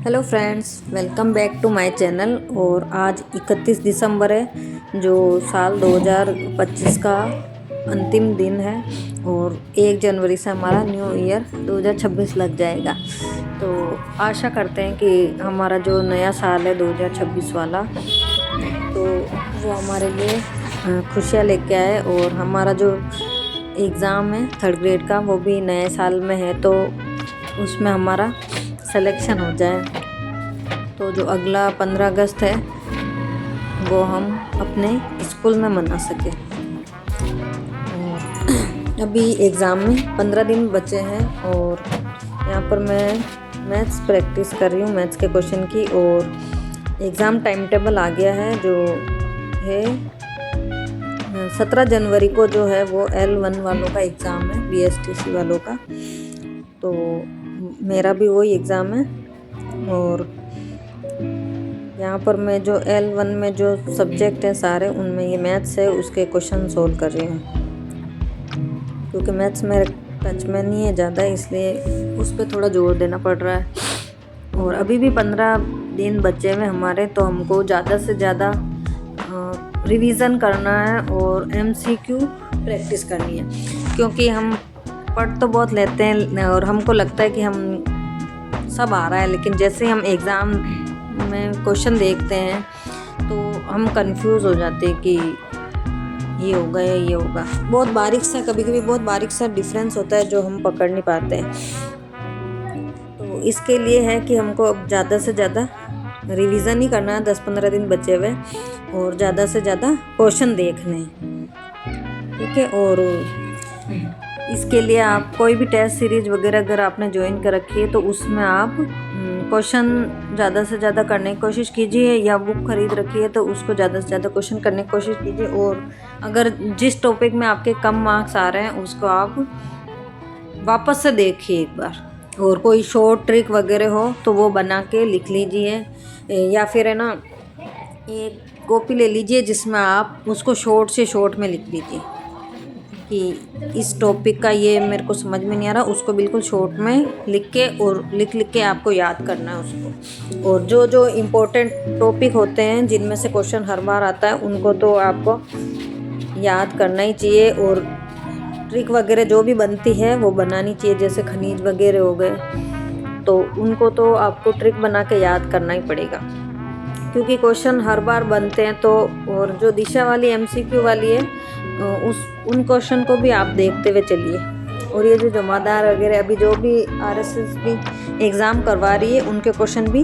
Hello friends, welcome back to my channel. और आज 31 दिसंबर है, जो साल 2025 का अंतिम दिन है और 1 जनवरी से हमारा न्यू ईयर 2026 लग जाएगा। तो आशा करते हैं कि हमारा जो नया साल है 2026 वाला, तो वो हमारे लिए खुशियाँ लेके आए। और हमारा जो एग्ज़ाम है 3rd ग्रेड का, वो भी नए साल में है, तो उसमें हमारा सिलेक्शन हो जाए, तो जो अगला 15 अगस्त है वो हम अपने स्कूल में मना सके। अभी एग्ज़ाम में 15 दिन बचे हैं और यहाँ पर मैं मैथ्स प्रैक्टिस कर रही हूँ, मैथ्स के क्वेश्चन की। और एग्ज़ाम टाइम टेबल आ गया है, जो है 17 जनवरी को जो है वो L1 वालों का एग्ज़ाम है, BSTC वालों का। तो मेरा भी वही एग्ज़ाम है। और यहाँ पर मैं जो L1 में जो सब्जेक्ट हैं सारे, उनमें ये मैथ्स है, उसके क्वेश्चन सोल्व कर रही हूँ। क्योंकि मैथ्स मेरे टच में नहीं है ज़्यादा, इसलिए उस पर थोड़ा जोर देना पड़ रहा है। और अभी भी 15 दिन बचे हुए हमारे, तो हमको ज़्यादा से ज़्यादा रिवीज़न करना है और MCQ प्रैक्टिस करनी है। क्योंकि हम पढ़ तो बहुत लेते हैं और हमको लगता है कि हम सब आ रहा है, लेकिन जैसे हम एग्ज़ाम में क्वेश्चन देखते हैं तो हम कंफ्यूज हो जाते हैं कि ये होगा या ये होगा। बहुत बारीक सा, कभी कभी बहुत बारीक सा डिफरेंस होता है जो हम पकड़ नहीं पाते हैं। तो इसके लिए है कि हमको अब ज़्यादा से ज़्यादा रिवीज़न ही करना है। 10-15 दिन बचे हुए और ज़्यादा से ज़्यादा क्वेश्चन देखने हैं, ठीक है। और इसके लिए आप कोई भी टेस्ट सीरीज वगैरह अगर आपने ज्वाइन कर रखी है, तो उसमें आप क्वेश्चन ज़्यादा से ज़्यादा करने की कोशिश कीजिए, या बुक खरीद रखी है तो उसको ज़्यादा से ज़्यादा क्वेश्चन करने की कोशिश कीजिए। और अगर जिस टॉपिक में आपके कम मार्क्स आ रहे हैं उसको आप वापस से देखिए एक बार। और कोई शॉर्ट ट्रिक वगैरह हो तो वो बना के लिख लीजिए, या फिर है ना, एक कॉपी ले लीजिए जिसमें आप उसको शॉर्ट से शॉर्ट में लिख लीजिए कि इस टॉपिक का ये मेरे को समझ में नहीं आ रहा, उसको बिल्कुल शॉर्ट में लिख के और लिख के आपको याद करना है उसको। और जो जो इम्पोर्टेंट टॉपिक होते हैं जिनमें से क्वेश्चन हर बार आता है, उनको तो आपको याद करना ही चाहिए। और ट्रिक वगैरह जो भी बनती है वो बनानी चाहिए, जैसे खनिज वगैरह हो गए, तो उनको तो आपको ट्रिक बना के याद करना ही पड़ेगा, क्योंकि क्वेश्चन हर बार बनते हैं। तो और जो दिशा वाली MCQ वाली है, उन क्वेश्चन को भी आप देखते हुए चलिए। और ये जो जमादार वगैरह अभी जो भी RSS भी एग्ज़ाम करवा रही है, उनके क्वेश्चन भी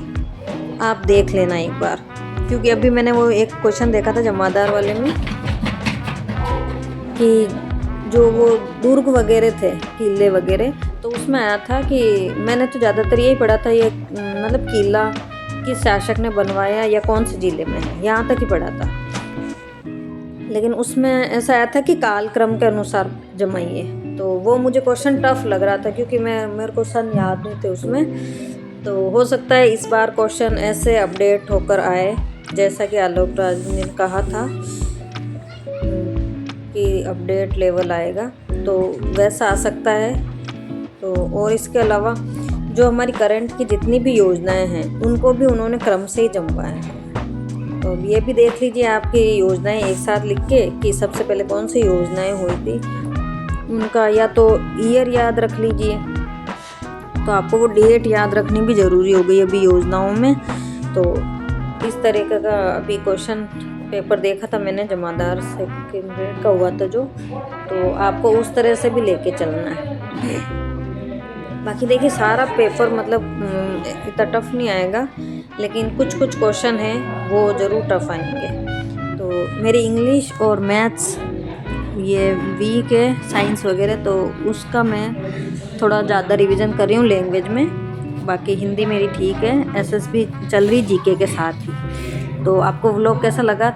आप देख लेना एक बार। क्योंकि अभी मैंने वो एक क्वेश्चन देखा था जमादार वाले में, कि जो वो दुर्ग वगैरह थे, किले वगैरह, तो उसमें आया था कि मैंने तो ज़्यादातर यही पढ़ा था, ये मतलब किला किस शासक ने बनवाया या कौन से ज़िले में है, यहाँ तक ही पढ़ा था। लेकिन उसमें ऐसा आया था कि कालक्रम के अनुसार जमाइए, तो वो मुझे क्वेश्चन टफ लग रहा था, क्योंकि मेरे को सन याद नहीं थे उसमें। तो हो सकता है इस बार क्वेश्चन ऐसे अपडेट होकर आए, जैसा कि आलोक राज ने कहा था कि अपडेट लेवल आएगा, तो वैसा आ सकता है। तो और इसके अलावा जो हमारी करंट की जितनी भी योजनाएं हैं, उनको भी उन्होंने क्रम से ही जमवाया है। तो ये भी देख लीजिए आपकी योजनाएं एक साथ लिख के, कि सबसे पहले कौन सी योजनाएं हुई थी उनका, या तो ईयर याद रख लीजिए। तो आपको वो डेट याद रखनी भी ज़रूरी हो गई अभी योजनाओं में। तो इस तरीके का अभी क्वेश्चन पेपर देखा था मैंने, जमादार सेकंड ग्रेड का हुआ था जो, तो आपको उस तरह से भी लेके चलना है। बाकी देखिए सारा पेपर मतलब इतना टफ नहीं आएगा, लेकिन कुछ कुछ क्वेश्चन हैं वो ज़रूर टफ आएंगे। तो मेरी इंग्लिश और मैथ्स ये वीक है, साइंस वगैरह, तो उसका मैं थोड़ा ज़्यादा रिवीजन कर रही हूँ लैंग्वेज में। बाकी हिंदी मेरी ठीक है, SSB चल रही GK के साथ ही। तो आपको व्लॉग कैसा लगा?